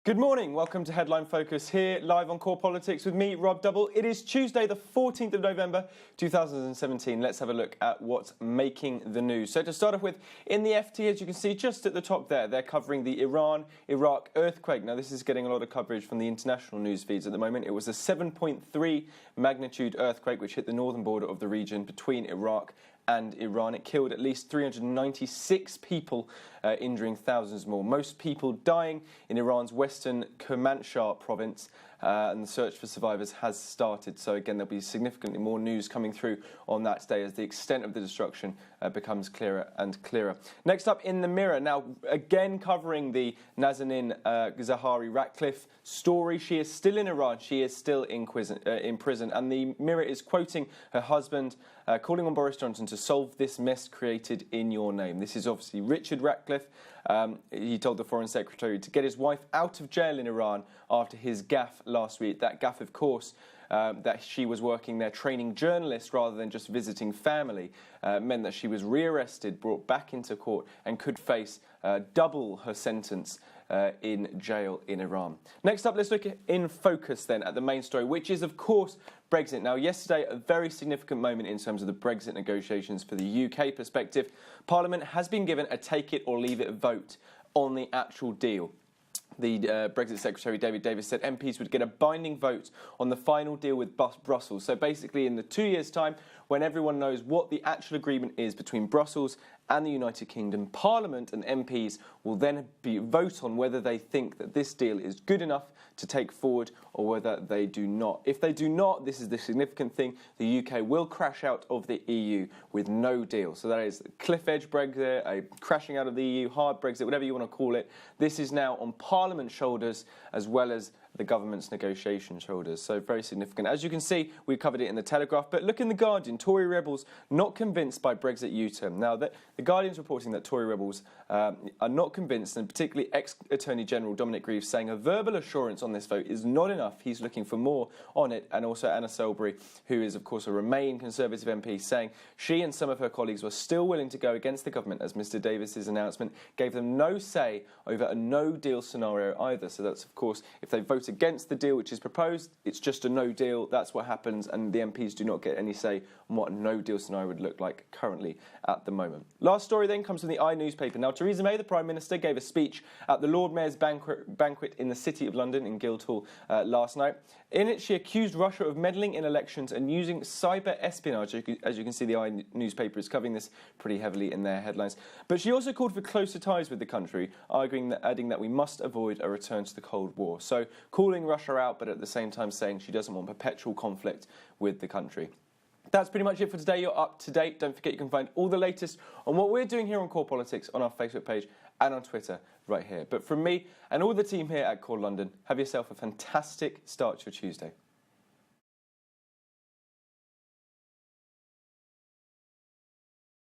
Good morning, welcome to Headline Focus here, live on Core Politics with me, Rob Double. It is Tuesday, the 14th of November, 2017. Let's have a look at what's making the news. So to start off with, in the FT, as you can see just at the top there, they're covering the Iran-Iraq earthquake. Now, this is getting a lot of coverage from the international news feeds at the moment. It was a 7.3 magnitude earthquake which hit the northern border of the region between Iraq and Iran. It killed at least 396 people, injuring thousands more. Most people dying in Iran's western Kermanshah province, and the search for survivors has started. So again, there'll be significantly more news coming through on that day as the extent of the destruction becomes clearer and clearer. Next up in the Mirror, now again covering the Nazanin Zaghari-Ratcliffe story. She is still in Iran. She is still in prison, and the Mirror is quoting her husband, calling on Boris Johnson to solve this mess created in your name. This is obviously Richard Ratcliffe. He told the Foreign Secretary to get his wife out of jail in Iran after his gaffe last week. That gaffe, of course, that she was working there training journalists rather than just visiting family, meant that she was rearrested, brought back into court, and could face double her sentence in jail in Iran. Next up, let's look in focus then at the main story, which is, of course, Brexit. Now, yesterday, a very significant moment in terms of the Brexit negotiations for the UK perspective. Parliament has been given a take-it-or-leave-it vote on the actual deal. The Brexit Secretary, David Davis, said MPs would get a binding vote on the final deal with Brussels. So basically, in the 2 years' time, when everyone knows what the actual agreement is between Brussels and the United Kingdom, Parliament and MPs will then vote on whether they think that this deal is good enough to take forward or whether they do not. If they do not, this is the significant thing, the UK will crash out of the EU with no deal. So that is cliff edge Brexit, a crashing out of the EU, hard Brexit, whatever you want to call it. This is now on Parliament's shoulders as well as the government's negotiation shoulders. So very significant. As you can see, we covered it in the Telegraph, but look in The Guardian. Tory rebels not convinced by Brexit U-turn. Now, the Guardian's reporting that Tory rebels are not convinced, and particularly ex-Attorney General Dominic Grieve saying a verbal assurance on this vote is not enough. He's looking for more on it. And also Anna Selbury, who is, of course, a Remain Conservative MP, saying she and some of her colleagues were still willing to go against the government as Mr Davis's announcement gave them no say over a no-deal scenario either. So that's, of course, if they vote against the deal which is proposed, it's just a no deal. That's what happens, and the MPs do not get any say on what a no deal scenario would look like currently at the moment. Last story then comes from the newspaper. Now, Theresa May, the Prime Minister, gave a speech at the Lord Mayor's banquet in the City of London in Guildhall last night. In it, she accused Russia of meddling in elections and using cyber espionage. As you can see, the newspaper is covering this pretty heavily in their headlines. But she also called for closer ties with the country, adding that we must avoid a return to the Cold War. So calling Russia out, but at the same time saying she doesn't want perpetual conflict with the country. That's pretty much it for today. You're up to date. Don't forget you can find all the latest on what we're doing here on Core Politics on our Facebook page and on Twitter right here. But from me and all the team here at Core London, have yourself a fantastic start to your Tuesday.